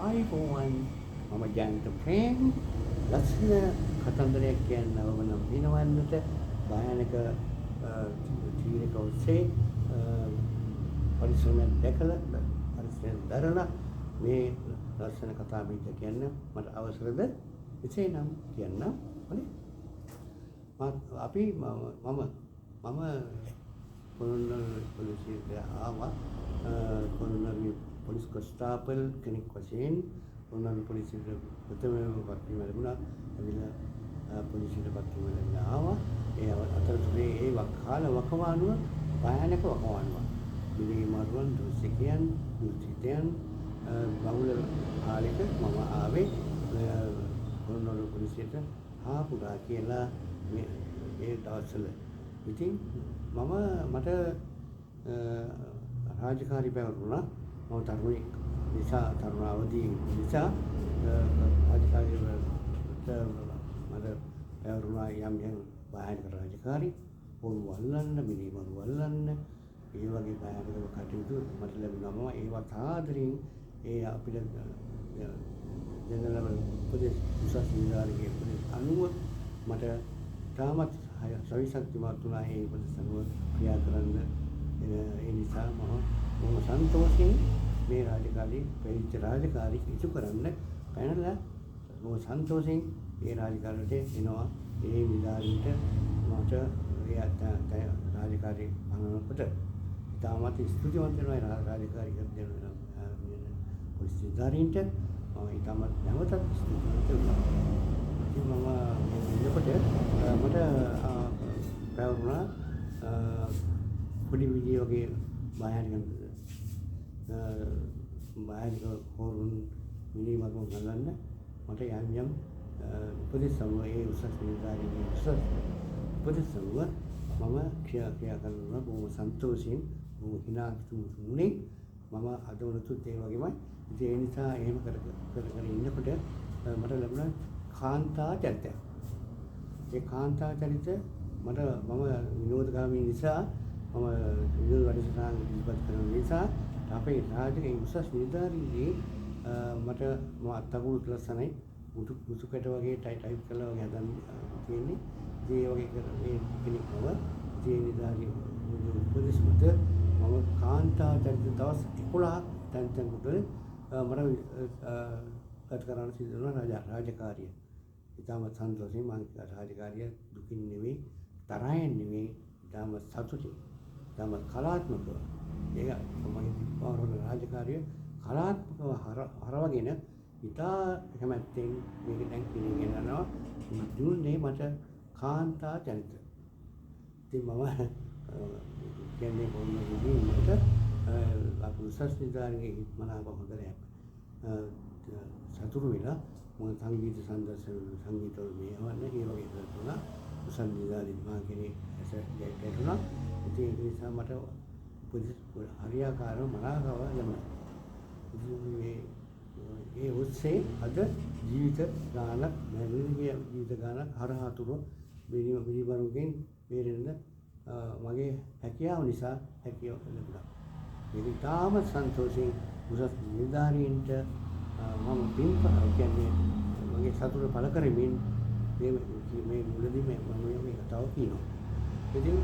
ආයිබෝවන් මම ජයන්ත ප්‍රේම් ලස්සන කතන්දරයක් කියන්නවම නම් දිනවන්නට භයානක ජීවිතක ඔස්සේ පරිශ්‍රමයක් දැකලා පරිශ්‍රමයක් දරලා මේ ලස්සන කතා බිඳ කියන්න මට අවසරද? එසේනම් කියන්න හොඳයි. අපි මම කොළොන්නල් පොලිසියට ආවා. කොළොන්නල් පොලිස් කොස්තාපල් කෙනෙක් වශයෙන් කොළොන්නල් පොලිසියට ප්‍රථමයෙන්ම පත්වීම ලැබුණා. ඇවිල්ලා පොලිසියට පත්වීම ලැබුණා ආවා. ඒ අතරතුරේ ඒ වකවානුව භයානක වකවානුවක්. මිනිමරුවන් දුසිකයන් දුසිතයන් බහුල කාලෙක මම ආවේ කොළොන්නල් පොලිසියට ආපුඩා කියලා ඒ දවස්වල. ඉතින් මට රාජකාරී පැවරුණා. මම තරුණෙක් නිසා තරුණ අවදී නිසා රාජකාරී මට පැවරුණා යම් භයානක රාජකාරී පොළු අල්ලන්න මිනිමරු අල්ලන්න ඒ වගේ භයානක කටයුතු මට ලැබුණා. මම ඒවත් ආදරෙන් ඒ අපිට ජනරල් උපදේශ උසස් නිලධාරියෙක් උපදේශ අනුව මට තාමත් සවිශක්තිමත් වුණා ඒ උපදේශ අනුව ක්‍රියා කරන්න. ඒ නිසා මම සන්තෝෂයෙන් මේ රාජකාරී ඉටු කරන්න පැනලා මම සන්තෝෂයෙන් ඒ රාජකාරියට එනවා. ඒ නිලධාරීන්ට මට රාජකාරී පනවනකොට ඉතාමත් ස්තුතිවන්ත වෙනවා රාජකාරී කරන පොලිස් නිලධාරීන්ට. මම ඉතාමත් නැවතත් ස්තුතිවන්ත වෙනවා. ඉතින් මම එනකොට මට පැවරුණා පොඩි විදිය වගේ භයානක හොරුන් මිනිමරුන් ගලන්න මට යම් උපදෙස් සමුව ඒ උසස් නිලධාරීන්ගේ උසස් උපදෙස් සමුව මම ක්‍රියා කරනවා. බොහොම සන්තෝෂයෙන් බොහොම හිනාතුුනේ මම අදවලුත් ඒ වගේමයි. ඒ නිසා එහෙම කර ඉන්නකොට මට ලැබුණා කාන්තා චරිතයක්. ඒ කාන්තා චරිත මම විනෝදගාමී නිසා මම විනෝද වැඩසටහන් ඉදිරිපත් කරන නිසා අපේ රාජකීය උසස් නිලධාරීන්ගේ මට අත්අඩංගුවට ලස්සනයි මුසුකට වගේ ටයිප් කරලා වගේ හදන්න තියෙන්නේ. ඒ වගේ කෙනෙක් බව ඒ නිලධාරී උපදෙස් මත මම කාන්තා චරිත දවස් 11ක් තැන් කොට මට ගත කරන්න සිදු වුණා රාජකාරිය. ඉතාමත් සන්තෝෂයෙන් මම රාජකාරිය දුකින් නෙවෙයි තරහෙන් නෙවෙයි ඉතාමත් සතුටින් ඉතාමත් කලාත්මකව ඒක මගේ පවරන රාජකාරිය කලාත්මකව හරවගෙන ඉතා කැමැත්තෙන් මේක දැන් පිළිගෙන යනවා. දුන්නේ මට කාන්තා චරිත. ඉතින් මම කියන්නේ කොහොමද මට අපේ උසස් නිලධාරීන්ගේ මනාප හොඳරයක් සතුරු වෙලා මම සංගීත සංදර්ශන සංගීතවල මේවන්න ඒ වගේ කරලා උසස් නිලධාරීන් මා කෙනෙක් ගැටුණා. ඉතින් ඒ නිසා මට හරියාකාරව මනාකව ලැබුණා. ඒ ඔස්සේ අද ජීවිත ගානක් මැරිගේ ජීවිත ගානක් හරහාතුරු මිනිමරුන්ගෙන් බේරෙන්න මගේ හැකියාව නිසා හැකියාව ලැබුණා. ඒක ඉතාමත් සන්තෝෂයෙන් උසස් නිලධාරීන්ට මම කියන්නේ මගේ සතුට පළ කරමින් මේ මුලදී මේ කතාව කියනවා. ඉතින්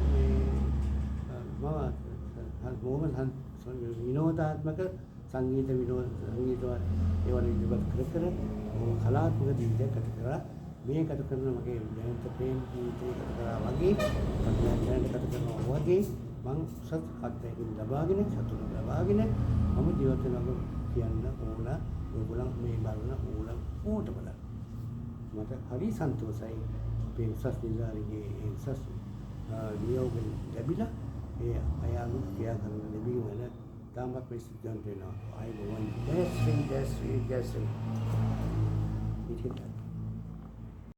මම විනෝදාත්මක සංගීත ඒවල ඉදිරිපත් කර කලාත්මක ජීවිතයක් ගත කරා. මේ ගත කරන මගේ ජයන්ත ප්‍රේම් ජීවිතය ගත කරා වගේ ගත කරනවා වගේ මම උසස් අත්දැකීම් ලබාගෙන සතුට ලබාගෙන මම ජීවත් වෙනවා කියන්න ඕන. ඔයගොල්ලන් මේ බලන ඕට බලන්න. මට හරි සන්තෝෂයි අපේ උසස් නිලධාරීන්ගේ ඒ උසස් නියෝග ලැබිලා ඒ අයලු ක්‍රියා කරන ලැබීම වල තාමත් ප්‍රසිද්ධ වෙනවා. ආයිබෝවන් ජයශ්‍රී.